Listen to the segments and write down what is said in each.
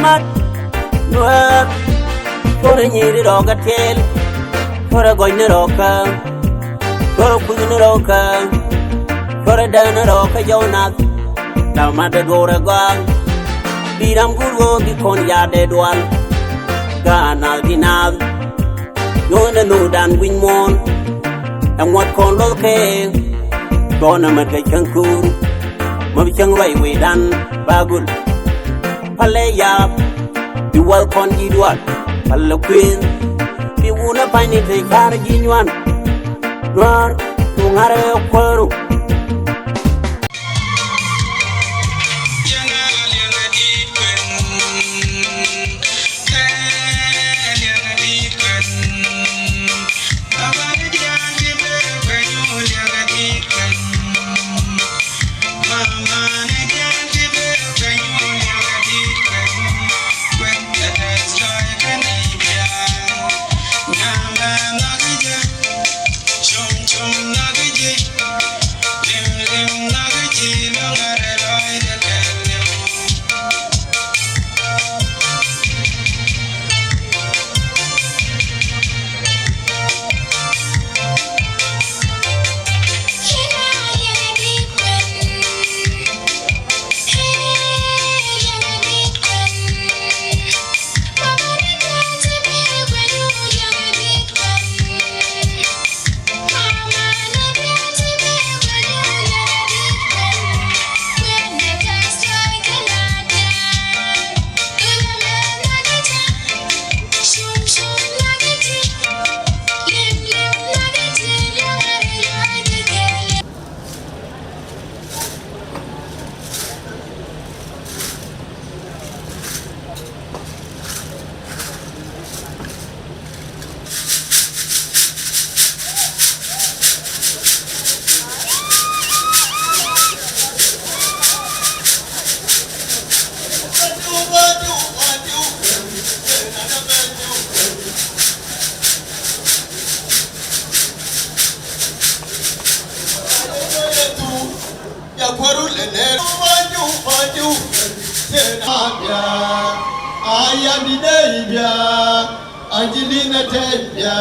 mat Naath Kore nyiri roga tel Kore goyne roka Kore kuzne roka Kore dana roka jo Naath Daw made dwore gwang Biram gurgo bikon yade dwal Gana di Naath Yone nudan win mon Ang wat kon loke Gona madga chankur Mabchang rai wedan bagul Pale yap Di wal kon jidwal Pale queen Di wuna paini te kara jinywan Nuar Tungare kwaru Angelina Tebia,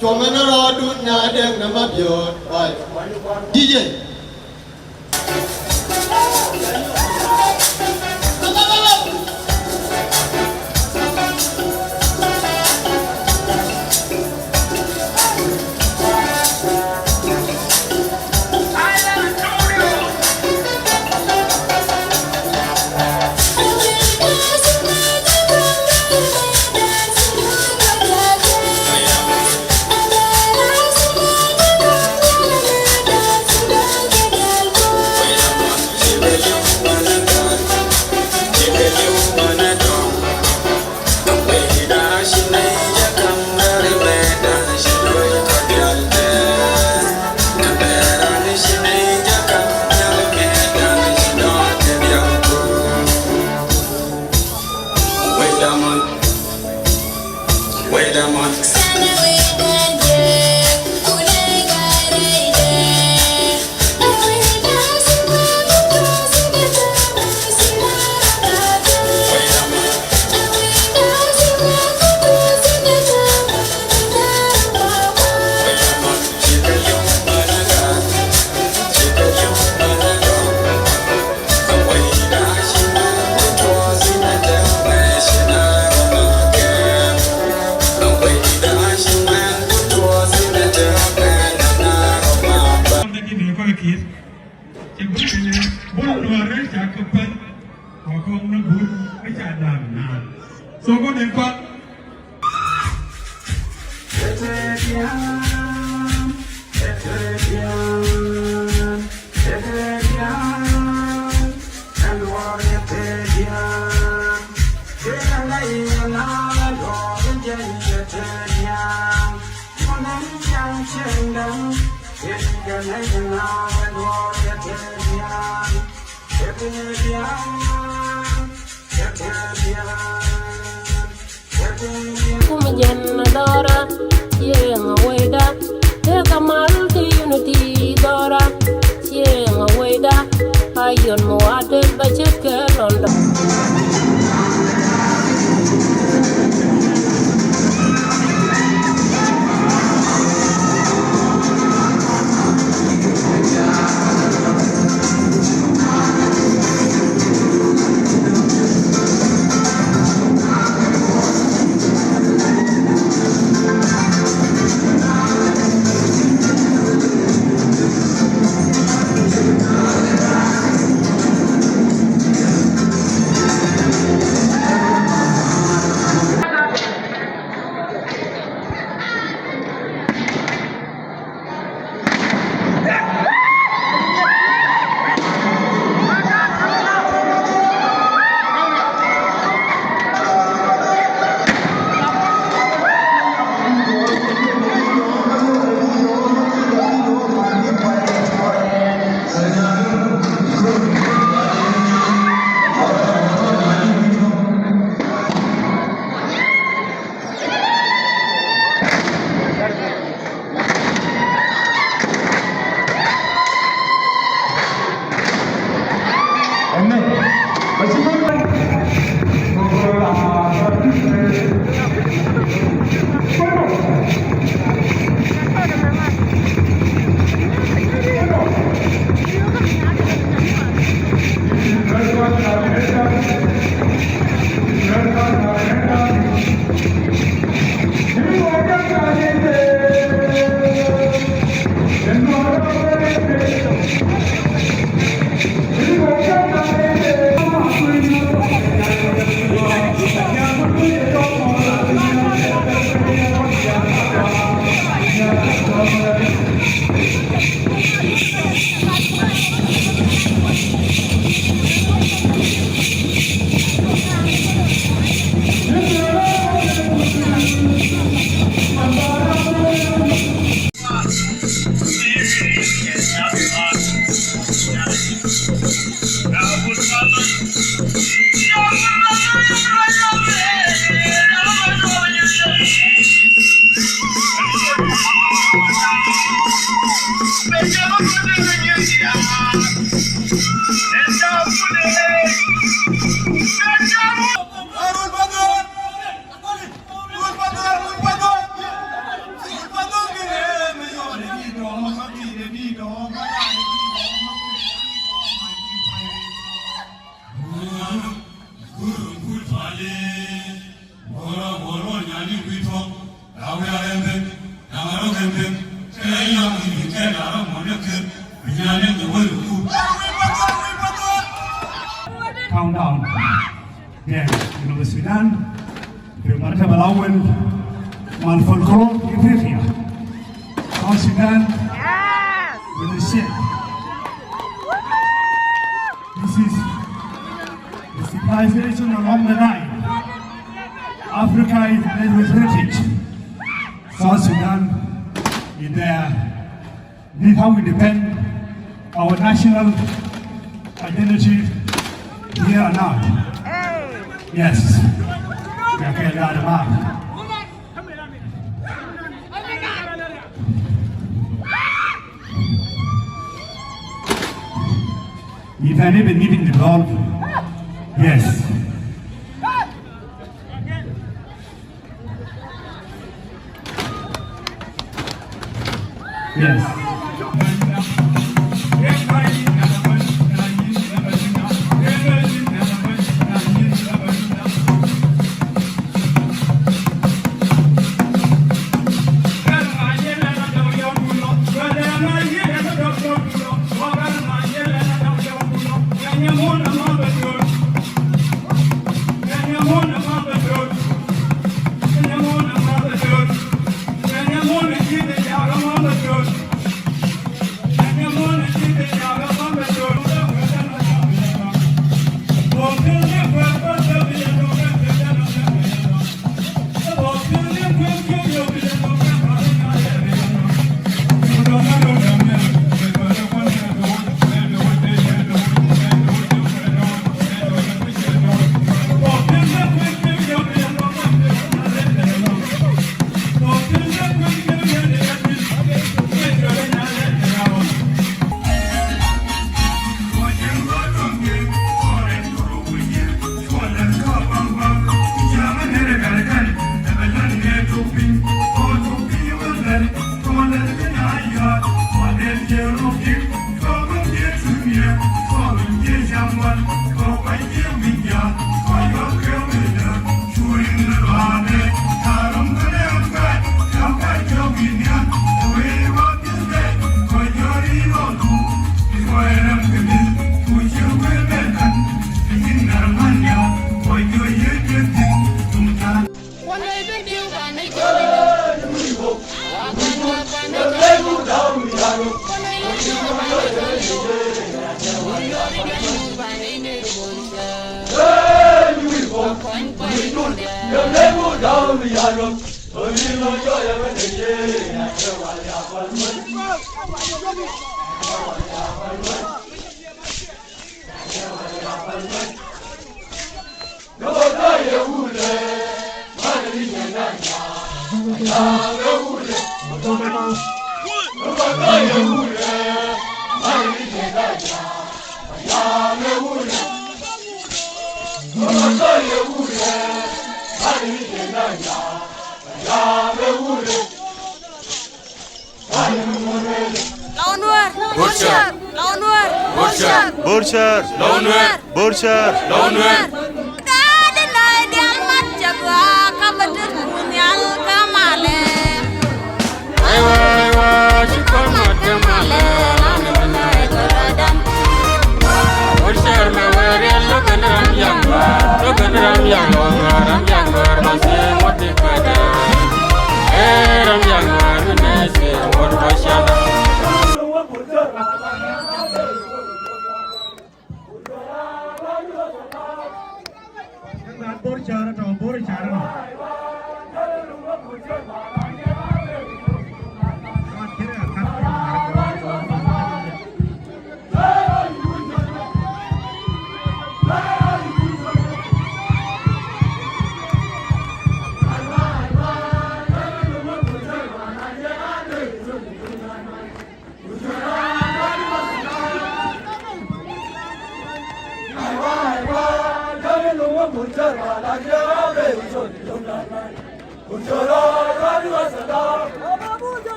Chomana Rodu Nadek Namabio, DJ. Wait a month. So go then cut. Dora, yeah, away da. Take a model to unity, Dora, yeah, away da. I on my water, but you can't on the Countdown. Yes, Sudan, Marta Balawen, Malfolkro, Ethiopia. South Sudan, with the ship. This is the civilization along the Nile. Africa is blessed with heritage. South Sudan is there. This is how we depend our national identity here and now. Yes. Okay, if any been giving the ball, yes. Yes.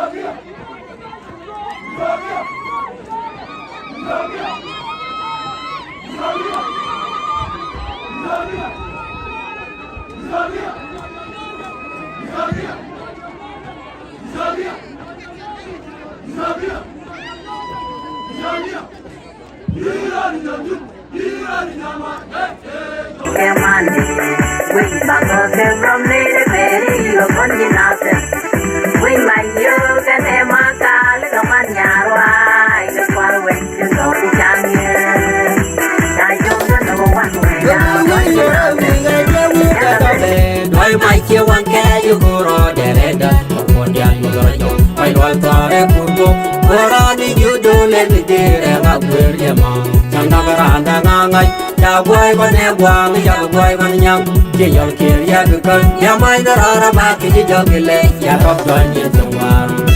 Ethiopia! quay loài tòa kurbo ora ni judo le ni de ga quer yama chanda garanda ngangai ya quay con e quang ya quay con nhang chỉ yol kia ya cứ ya mai ra ba ki jo gile ya rop don yin tawar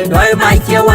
đôi mai chiều